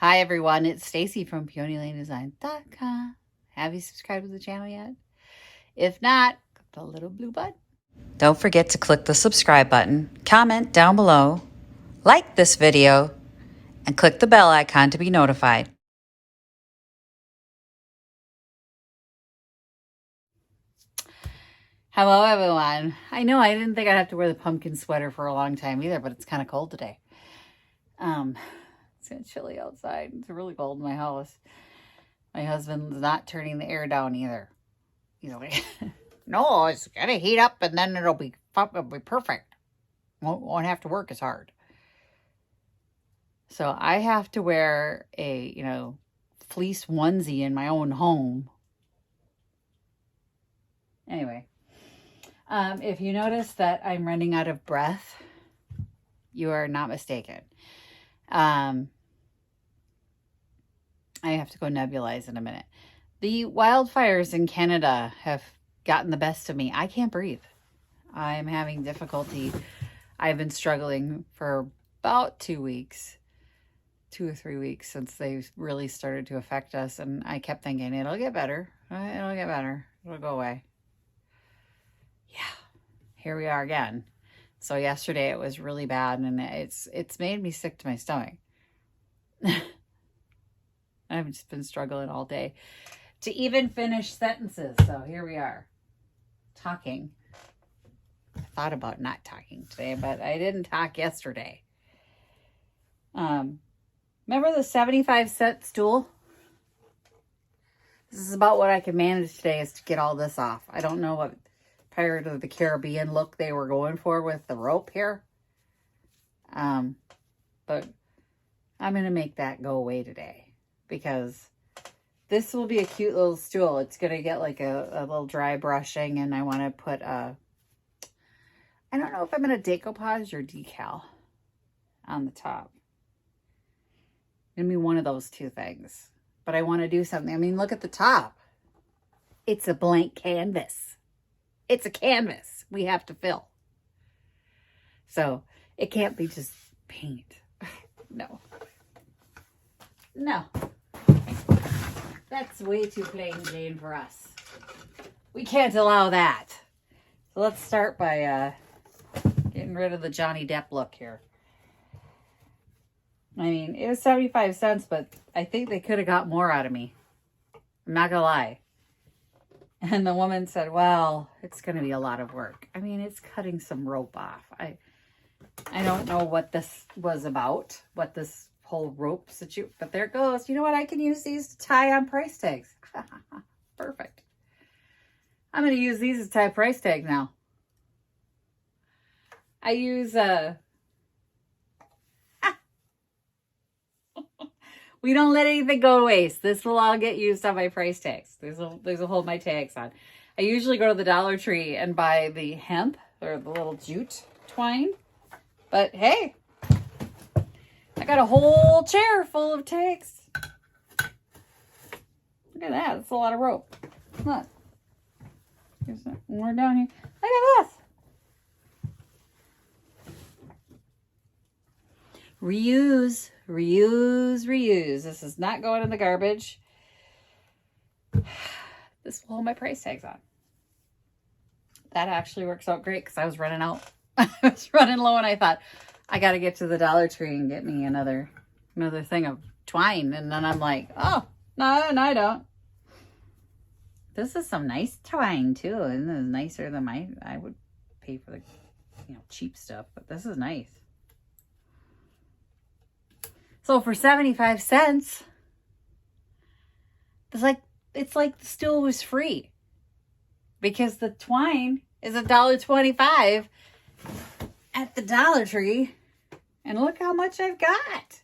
Hi everyone, it's Stacy from PeonyLaneDesign.com. Have you subscribed to the channel yet? If not, click the little blue button. Don't forget to click the subscribe button, comment down below, like this video, and click the bell icon to be notified. Hello everyone. I know I didn't think I'd have to wear the pumpkin sweater for a long time either, but it's kind of cold today. It's kind of chilly outside. It's really cold in my house. My husband's not turning the air down either. He's like, no, it's gotta heat up and then it'll be perfect. Won't have to work as hard. So I have to wear a, fleece onesie in my own home. Anyway, if you notice that I'm running out of breath, you are not mistaken. I have to go nebulize in a minute. The wildfires in Canada have gotten the best of me. I can't breathe. I'm having difficulty. I've been struggling for about 2 weeks. 2 or 3 weeks since they really started to affect us, and I kept thinking it'll get better. It'll get better. It'll go away. Yeah, here we are again. So yesterday it was really bad, and it's made me sick to my stomach. I've just been struggling all day to even finish sentences. So here we are, talking. I thought about not talking today, but I didn't talk yesterday. Remember the 75-cent stool? This is about what I can manage today, is to get all this off. I don't know what Pirate of the Caribbean look they were going for with the rope here. But I'm going to make that go away today, because this will be a cute little stool. It's going to get like a little dry brushing, and I want to put I don't know if I'm going to decoupage or decal on the top. Gonna be one of those two things, but I want to do something. I mean, look at the top. It's a blank canvas. It's a canvas we have to fill. So it can't be just paint. No. That's way too plain Jane for us. We can't allow that. So let's start by getting rid of the Johnny Depp look here. I mean, it was 75 cents, but I think they could have got more out of me. I'm not going to lie. And the woman said, well, it's going to be a lot of work. I mean, it's cutting some rope off. I don't know what this was about, what this whole rope situation, but there it goes. You know what? I can use these to tie on price tags. Perfect. I'm going to use these to tie price tags now. I use we don't let anything go to waste. This will all get used on my price tags. These will hold my tags on. I usually go to the Dollar Tree and buy the hemp or the little jute twine. But hey, I got a whole chair full of tags. Look at that. That's a lot of rope. Look. There's more down here. Look at this. Reuse, reuse, reuse. This is not going in the garbage. This will hold my price tags on. That actually works out great, because I was running out. I was running low, and I thought, I got to get to the Dollar Tree and get me another thing of twine. And then I'm like, oh, no, I don't. This is some nice twine too. And this is nicer than I would pay for the cheap stuff, but this is nice. So for 75 cents, it's like the stool was free, because the twine is $1.25 at the Dollar Tree. And look how much I've got.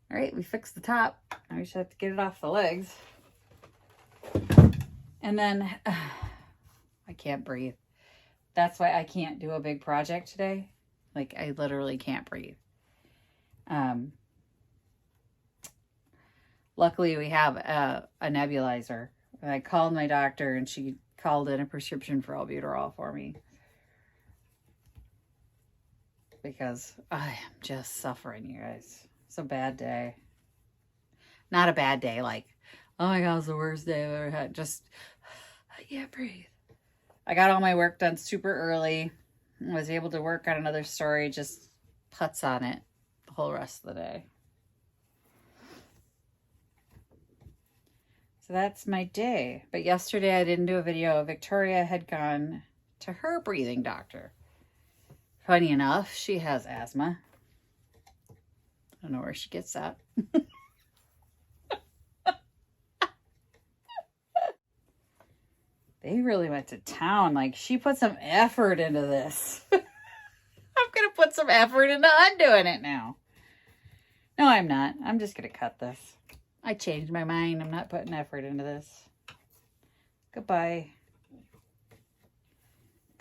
All right, we fixed the top. Now we just have to get it off the legs. And then I can't breathe. That's why I can't do a big project today. Like, I literally can't breathe. Luckily we have a nebulizer. I called my doctor, and she called in a prescription for albuterol for me, because I am just suffering, you guys. It's a bad day. Not a bad day, like, oh my God, it's the worst day I've ever had. Just, I can't breathe. I got all my work done super early. I was able to work on another story, just putz on it the whole rest of the day. So that's my day. But yesterday I didn't do a video. Victoria had gone to her breathing doctor. Funny enough, she has asthma. I don't know where she gets that. They really went to town. Like, she put some effort into this. I'm going to put some effort into undoing it now. No, I'm not. I'm just going to cut this. I changed my mind. I'm not putting effort into this. Goodbye.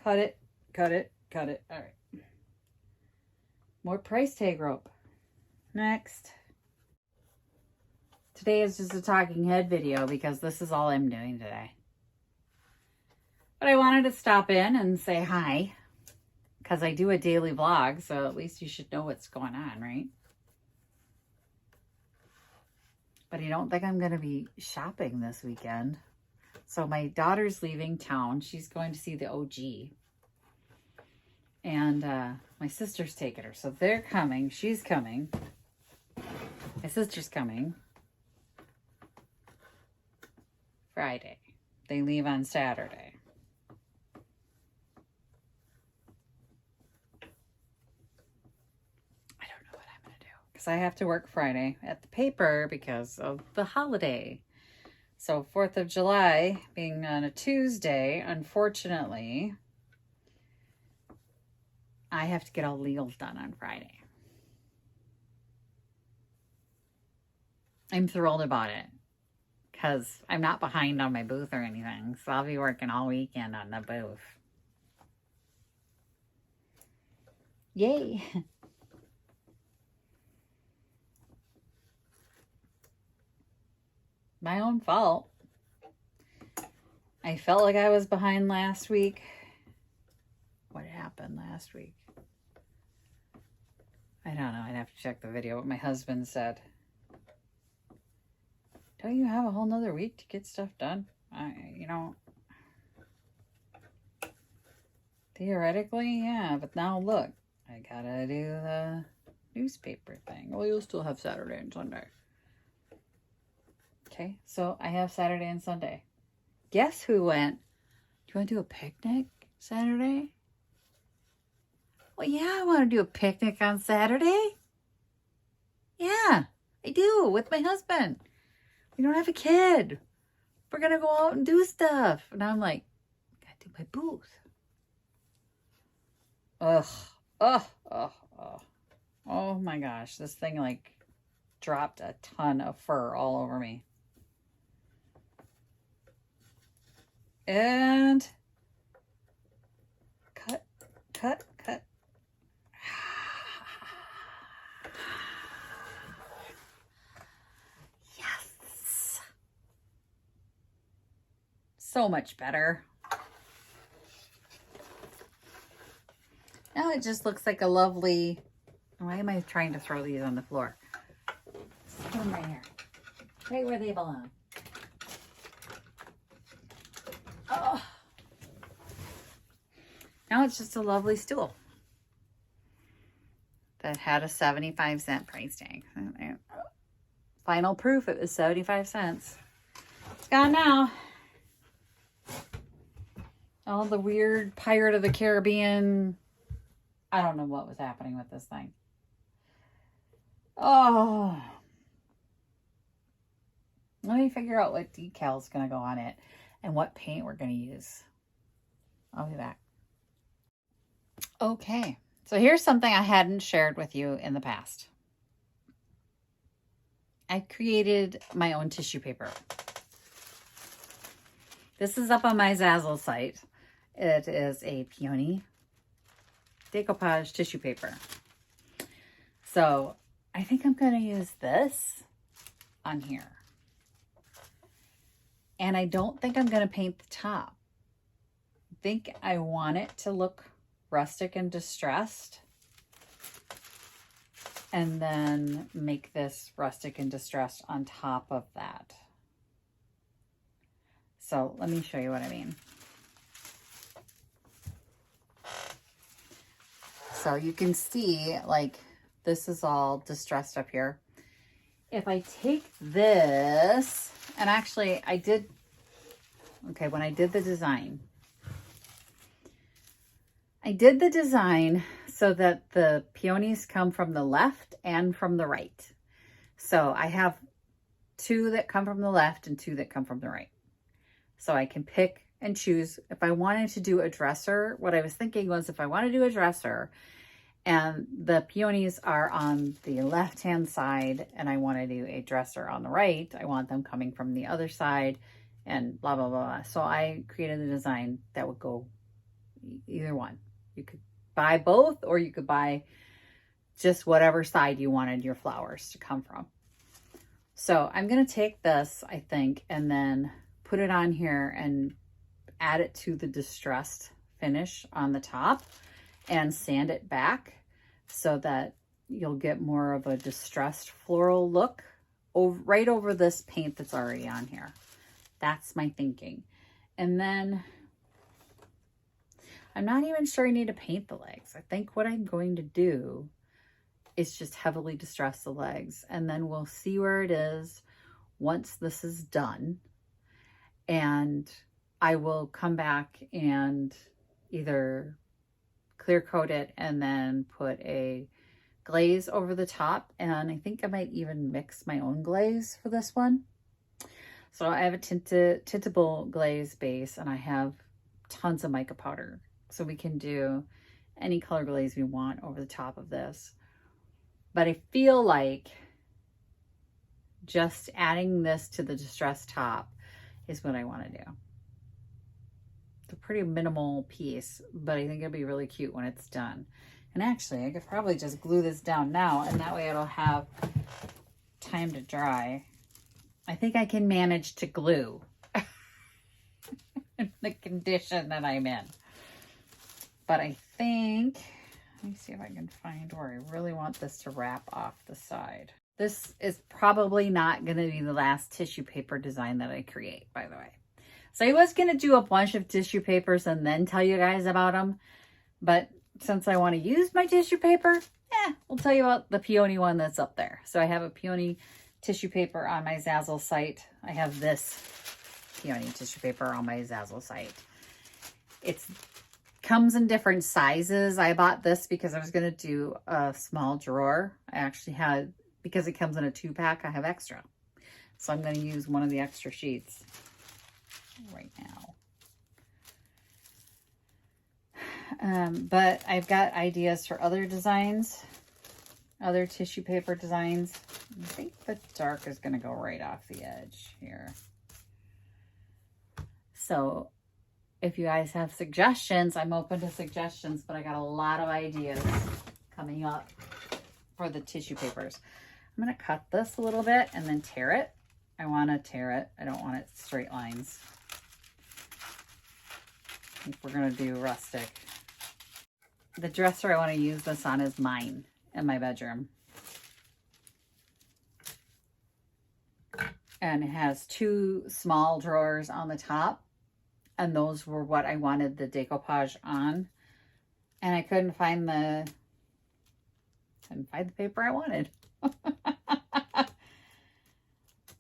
Cut it. Cut it. Cut it. All right. More price tag rope. Next. Today is just a talking head video because this is all I'm doing today. But I wanted to stop in and say hi because I do a daily vlog, so at least you should know what's going on, right? But I don't think I'm going to be shopping this weekend. So my daughter's leaving town. She's going to see the OG. And my sister's taking her. So they're coming. She's coming. My sister's coming Friday. They leave on Saturday. Because I have to work Friday at the paper because of the holiday. So 4th of July being on a Tuesday, unfortunately, I have to get all legals done on Friday. I'm thrilled about it because I'm not behind on my booth or anything. So I'll be working all weekend on the booth. Yay! My own fault. I felt like I was behind last week. What happened last week? I don't know. I'd have to check the video. What my husband said. Don't you have a whole nother week to get stuff done? You know, theoretically, yeah. But now look, I gotta do the newspaper thing. Well, you'll still have Saturday and Sunday. Okay, so I have Saturday and Sunday. Guess who went? Do you want to do a picnic Saturday? Well, yeah, I want to do a picnic on Saturday. Yeah, I do, with my husband. We don't have a kid. We're going to go out and do stuff. And I'm like, got to do my booth. Oh my gosh, this thing like dropped a ton of fur all over me. And cut. Yes. So much better. Now it just looks like a lovely... Why am I trying to throw these on the floor? Let's put them right here. Right where they belong. Oh. Now it's just a lovely stool that had a 75-cent price tag. Final proof, it was 75 cents. It's gone now. All the weird Pirate of the Caribbean. I don't know what was happening with this thing. Oh. Let me figure out what decal is going to go on it and what paint we're going to use. I'll be back. Okay, so here's something I hadn't shared with you in the past. I created my own tissue paper. This is up on my Zazzle site. It is a peony decoupage tissue paper. So I think I'm going to use this on here. And I don't think I'm going to paint the top. I think I want it to look rustic and distressed. and then make this rustic and distressed on top of that. So let me show you what I mean. So you can see, like, this is all distressed up here. If I take this, and actually I did, okay, when I did the design so that the peonies come from the left and from the right. So I have 2 that come from the left and 2 that come from the right. So I can pick and choose. If I wanted to do a dresser, what I was thinking was, if I want to do a dresser and the peonies are on the left-hand side and I want to do a dresser on the right, I want them coming from the other side and blah, blah, blah. So I created a design that would go either one. You could buy both, or you could buy just whatever side you wanted your flowers to come from. So I'm going to take this, I think, and then put it on here and add it to the distressed finish on the top and sand it back so that you'll get more of a distressed floral look right over this paint that's already on here. That's my thinking. And then I'm not even sure I need to paint the legs. I think what I'm going to do is just heavily distress the legs, and then we'll see where it is once this is done. And I will come back and either clear coat it and then put a glaze over the top. And I think I might even mix my own glaze for this one. So I have a tintable glaze base, and I have tons of mica powder. So we can do any color glaze we want over the top of this. But I feel like just adding this to the distressed top is what I want to do. It's a pretty minimal piece, but I think it'll be really cute when it's done. And actually, I could probably just glue this down now, and that way it'll have time to dry. I think I can manage to glue in the condition that I'm in. But I think, let me see if I can find where I really want this to wrap off the side. This is probably not going to be the last tissue paper design that I create, by the way. So I was going to do a bunch of tissue papers and then tell you guys about them. But since I want to use my tissue paper, we'll tell you about the peony one that's up there. So I have a peony tissue paper on my Zazzle site. I have this peony tissue paper on my Zazzle site. It's comes in different sizes. I bought this because I was going to do a small drawer. I actually had, because it comes in a 2-pack, I have extra. So I'm going to use one of the extra sheets right now. But I've got ideas for other designs, other tissue paper designs. I think the dark is going to go right off the edge here. So if you guys have suggestions, I'm open to suggestions, but I got a lot of ideas coming up for the tissue papers. I'm going to cut this a little bit and then tear it. I want to tear it. I don't want it straight lines. I think we're going to do rustic. The dresser I want to use this on is mine in my bedroom. And it has 2 small drawers on the top. And those were what I wanted the decoupage on. And I couldn't find the paper I wanted.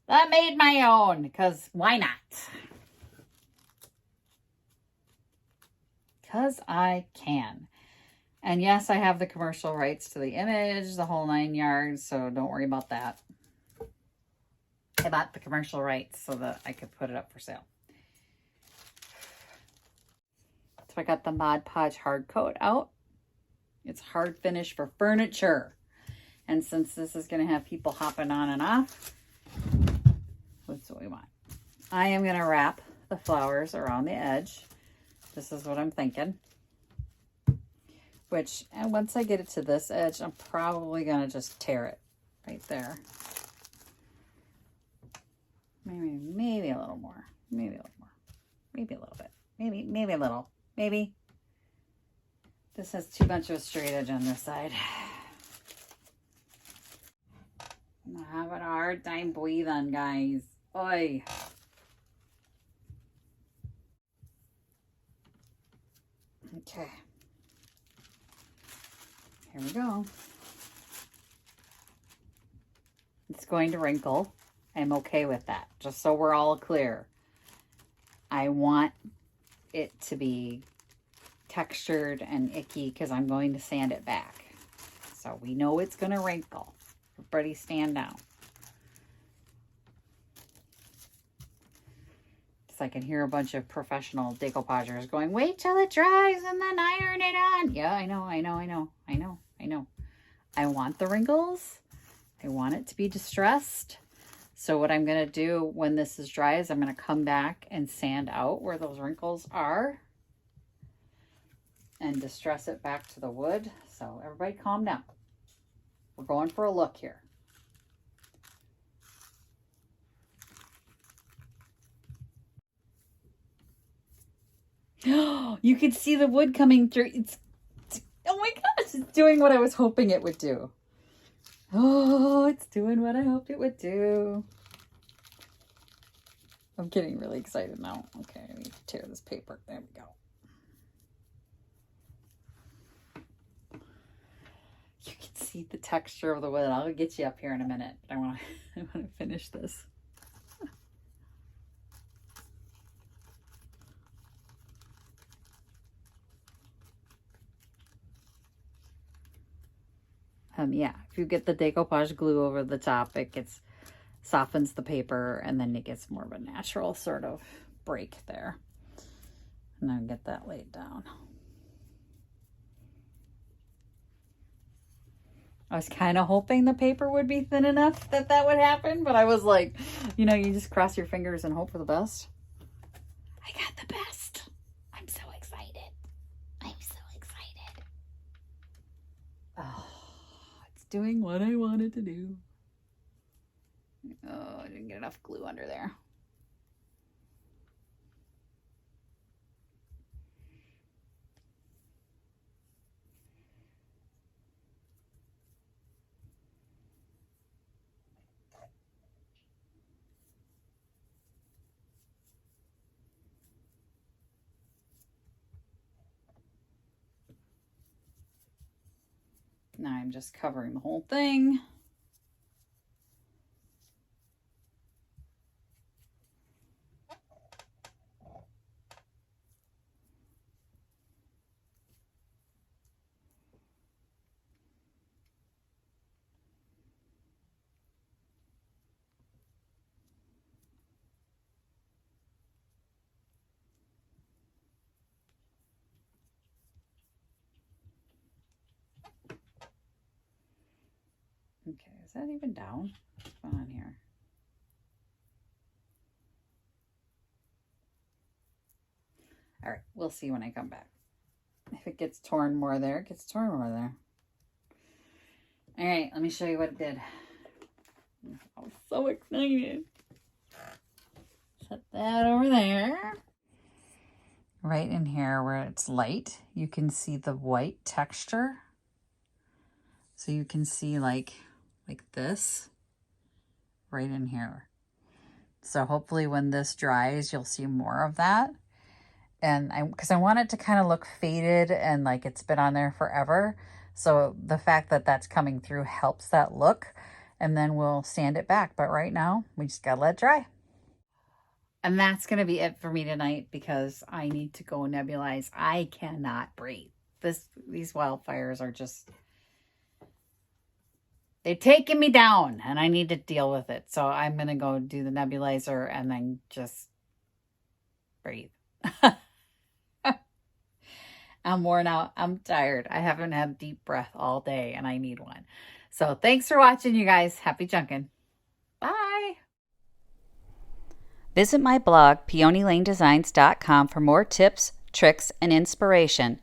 I made my own, because why not? Because I can. And yes, I have the commercial rights to the image, the whole 9 yards, so don't worry about that. I bought the commercial rights so that I could put it up for sale. So I got the Mod Podge hard coat out. It's hard finish for furniture. And since this is going to have people hopping on and off, that's what we want. I am going to wrap the flowers around the edge. This is what I'm thinking. Which, and once I get it to this edge, I'm probably going to just tear it right there. Maybe a little more. Maybe a little more. Maybe a little bit. Maybe a little. Maybe. This has too much of a straight edge on this side. I'm having a hard time breathing, guys. Oi. Okay. Here we go. It's going to wrinkle. I'm okay with that. Just so we're all clear. I want it to be textured and icky because I'm going to sand it back. So we know it's going to wrinkle. Everybody stand down. So I can hear a bunch of professional decoupagers going, wait till it dries and then iron it on. Yeah, I know. I want the wrinkles. I want it to be distressed. So what I'm going to do when this is dry is I'm going to come back and sand out where those wrinkles are and distress it back to the wood. So everybody calm down. We're going for a look here. You can see the wood coming through. Oh my gosh, it's doing what I was hoping it would do. Oh, it's doing what I hoped it would do. I'm getting really excited now. Okay, I need to tear this paper. There we go. You can see the texture of the wood. I'll get you up here in a minute. I want to finish this. Yeah, if you get the decoupage glue over the top, it softens the paper and then it gets more of a natural sort of break there. And then get that laid down. I was kind of hoping the paper would be thin enough that would happen, but I was like, you know, you just cross your fingers and hope for the best. I got the best. I'm so excited. I'm so excited. Oh, it's doing what I wanted to do. Oh, I didn't get enough glue under there. Now I'm just covering the whole thing. Okay, is that even down? What's going on here? All right, we'll see when I come back. If it gets torn more there, it gets torn more there. All right, let me show you what it did. I'm so excited. Set that over there. Right in here where it's light, you can see the white texture. So you can see like this right in here. So hopefully when this dries, you'll see more of that. And because I want it to kind of look faded and like it's been on there forever. So the fact that that's coming through helps that look. And then we'll sand it back. But right now, we just gotta let it dry. And that's gonna be it for me tonight because I need to go nebulize. I cannot breathe. These wildfires are just, they're taking me down and I need to deal with it. So I'm gonna go do the nebulizer and then just breathe. I'm worn out. I'm tired. I haven't had deep breath all day and I need one. So thanks for watching, you guys. Happy junkin'. Bye. Visit my blog, peonylanedesigns.com, for more tips, tricks, and inspiration.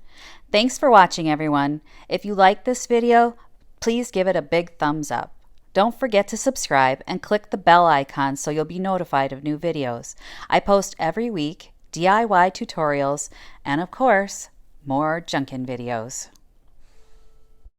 Thanks for watching, everyone. If you like this video, please give it a big thumbs up. Don't forget to subscribe and click the bell icon so you'll be notified of new videos. I post every week DIY tutorials and, of course, more junkin' videos.